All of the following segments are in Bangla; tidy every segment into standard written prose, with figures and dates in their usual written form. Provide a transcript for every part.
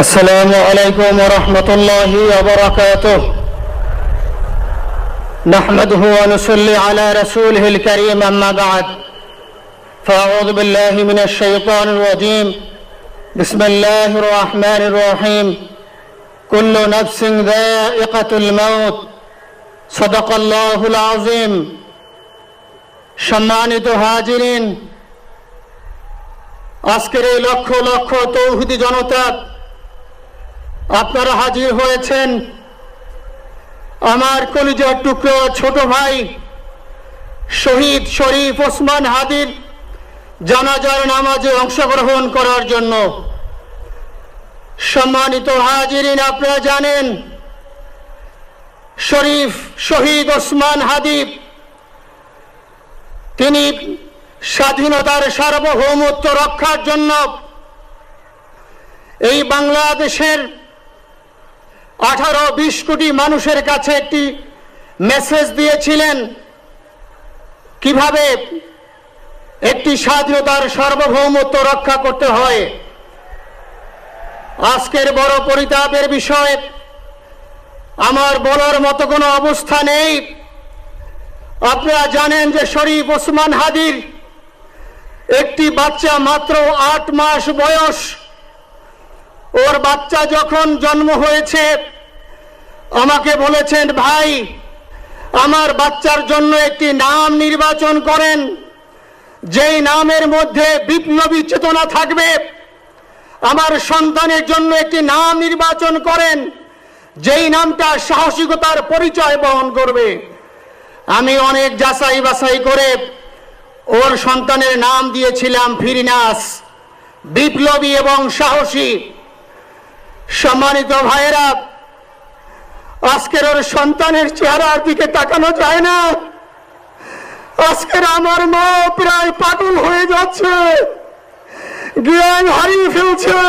السلام عليكم ورحمة الله وبركاته. نحمده ونصلي على رسوله الكريم، أما بعد، فأعوذ بالله من الشيطان الرجيم. بسم الله الرحمن الرحيم. كل نفس ذائقة الموت. صدق الله العظيم. সম্মানিত হাজিরিন, আজকের এই লক্ষ লক্ষ তৌহিদি জনতা, আপনারা হাজির হয়েছেন আমার কলিজার টুকরো ছোট ভাই শহীদ শরীফ ওসমান হাদির জানাজার নামাজে অংশগ্রহণ করার জন্য। সম্মানিত হাজিরিন, আপনারা জানেন শহীদ ওসমান হাদি তিনি স্বাধীনতার সার্বভৌমত্ব রক্ষার জন্য এই বাংলাদেশের 18-20 কোটি মানুষের কাছে একটি মেসেজ দিয়েছিলেন কিভাবে একটি স্বাধীনতার সার্বভৌমত্ব রক্ষা করতে হয়। আজকের বড় পরিতাপের বিষয়, আমার বলার মতো কোনো অবস্থা নেই। আপনারা জানেন যে শরীফ ওসমান হাদির একটি বাচ্চা মাত্র 8 মাস বয়স। ওর বাচ্চা যখন জন্ম হয়েছে আমাকে বলেছেন, ভাই, আমার বাচ্চার জন্য একটি নাম নির্বাচন করেন, যেই নামের মধ্যে বিপ্লবী চেতনা থাকবে। আমার সন্তানের জন্য একটি নাম নির্বাচন করেন, যেই নামটা সাহসিকতার পরিচয় বহন করবে। আমি অনেক যাচাই বাছাই করে ওর সন্তানের নাম দিয়েছিলাম ফিরিনাস, বিপ্লবী এবং সাহসী। সম্মানিত ভাইয়েরা, আজকের ওর সন্তানের চেহারার দিকে তাকানো যায় না। আজকের আমার মা প্রায় পাগল হয়ে যাচ্ছে, জ্ঞান হারিয়ে ফেলছে।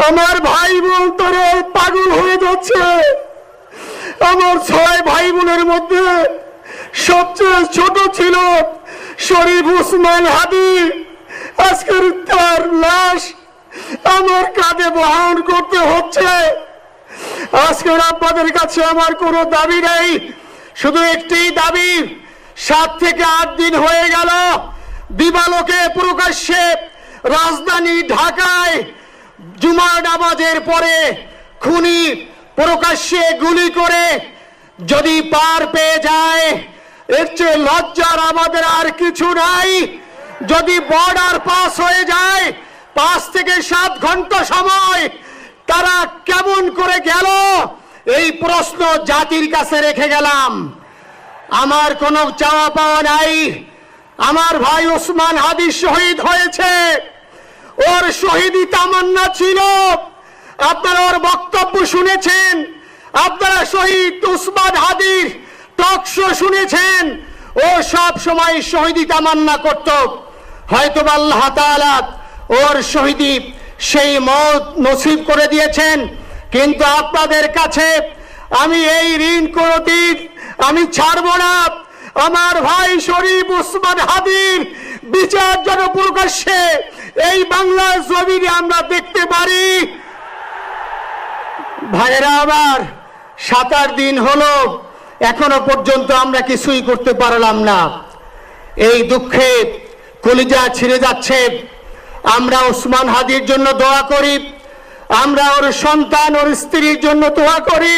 আমার ভাই বোন তোরা পাগল হয়ে যাচ্ছে। আমার 6 ভাই বোনের মধ্যে সবচেয়ে ছোট ছিল শরীফ ওসমান হাদি। আজকের তার লাশ আমার কাঁধে বহন করতে হচ্ছে। আজকের আপনাদের কাছে আমার কোনো দাবি নেই, শুধু একটি দাবি। 7 থেকে 8 দিন হয়ে গেল দিবালোকে প্রকাশ্যে রাজধানী ঢাকায় জুমার নামাজের পরে খুনি প্রকাশ্যে গুলি করে যদি পার পেয়ে যায়, এর চেয়ে লজ্জার আমাদের আর কিছু নাই। যদি বর্ডার পাস হয়ে যায়, 5 থেকে 7 ঘন্টা সময় তারা কেমন করে গেল, এই প্রশ্ন জাতির কাছে রেখে গেলাম। আমার কোনো চাওয়া পাওয়া নাই। আমার ভাই ওসমান হাদি শহীদ হয়েছে, ওর শহীদি তামান্না ছিল। আপনারা ওর বক্তব্য শুনেছেন, আপনারা শহীদ ওসমান হাদির টক শো শুনেছেন। ও সব সময় শহীদি তামান্না করত। হয়তো আল্লাহ তাআলা ওর শহীদি সেই মওত নসিব করে দিয়েছেন। কিন্তু আপনাদের কাছে আমি এই ঋণ কোনদিন আমি ছাড়ব না। আমার ভাই শরীফ ওসমান হাদির বিচার যেন প্রকাশ্যে এই বাংলার জমিনে আমরা দেখতে পারি। ভাইয়েরা আমার, 7-8 দিন হলো, এখনো পর্যন্ত আমরা কিছুই করতে পারলাম না। এই দুঃখে কলিজা ছিঁড়ে যাচ্ছে। আমরা ওসমান হাদির জন্য দোয়া করি, আমরা ওর সন্তান ওর স্ত্রীর জন্য দোয়া করি।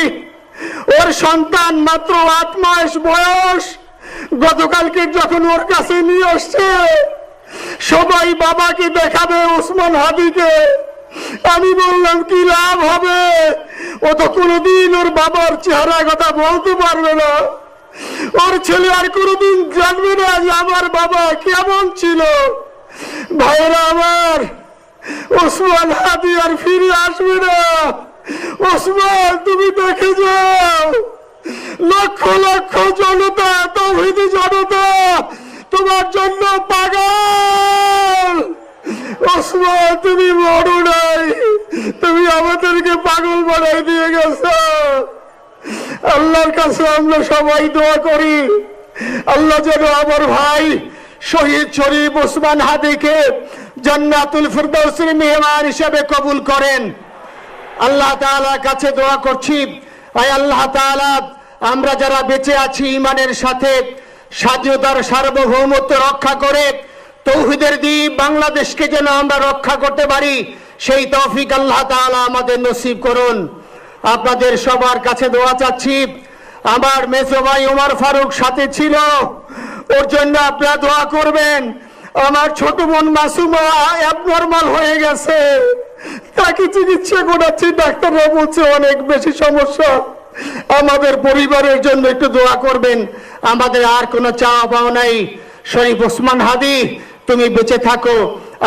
ওর সন্তান মাত্র 8 মাস বয়স। গতকালকে যখন ওর কাছে নিয়ে আসছে, সবাই বাবাকে দেখাবে ওসমান হাদিকে। আমি বললাম, কি লাভ হবে? ও তো কোনোদিন ওর বাবার চেহারা কথা বলতে পারবে না। ওর ছেলে আর কোনোদিন জানবে না যে আমার বাবা কেমন ছিল। ভাইরা আমার, ওসমান হাদি আর ফিরে আসবে না। ওসমান, তুমি দেখে যাও, লক্ষ লক্ষ জনতা, তৌহিদি জনতা তোমার জন্য পাগল। ওসমান, তুমি মরো নাই, তুমি আমাদেরকে পাগল বানাই দিয়ে গেছো। আল্লাহর কাছে আমরা সবাই দোয়া করি, আল্লাহ যেন আমার ভাই শহীদ শরীফ ওসমান হাদিকে জান্নাতুল ফিরদাউসের মেহমান হিসেবে কবুল করেন। আল্লাহ তাআলার কাছে দোয়া করছি, আয় আল্লাহ তাআলা, আমরা যারা বেঁচে আছি ঈমানের সাথে স্বাধীনতার সার্বভৌমত্ব রক্ষা করে তৌহিদের দ্বীপ বাংলাদেশকে যেন আমরা রক্ষা করতে পারি, সেই তৌফিক আল্লাহ তাআলা আমাদের নসিব করুন। আপনাদের সবার কাছে দোয়া চাচ্ছি। আমার মেজো ভাই ওমর ফারুক সাথে ছিল, ওর জন্য আপনারা দোয়া করবেন। আমার ছোট বোন মাসুমা অ্যাবনরমাল হয়ে গেছে, তাকে চিকিৎসা করাচ্ছি, ডাক্তাররা বলছে অনেক বেশি সমস্যা। আমাদের পরিবারের জন্য একটু দোয়া করবেন। আমাদের আর কোনো চাওয়া পাওয়া নাই। শরীফ ওসমান হাদি, তুমি বেঁচে থাকো,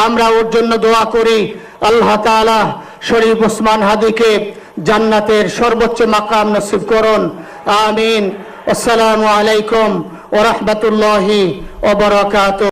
আমরা ওর জন্য দোয়া করি। আল্লাহ তাআলা শরীফ ওসমান হাদিকে জান্নাতের সর্বোচ্চ মাকাম নসিব করুন। আমিন। আসসালামু আলাইকুম ওয়া রাহমাতুল্লাহি ওয়া বারাকাতুহু।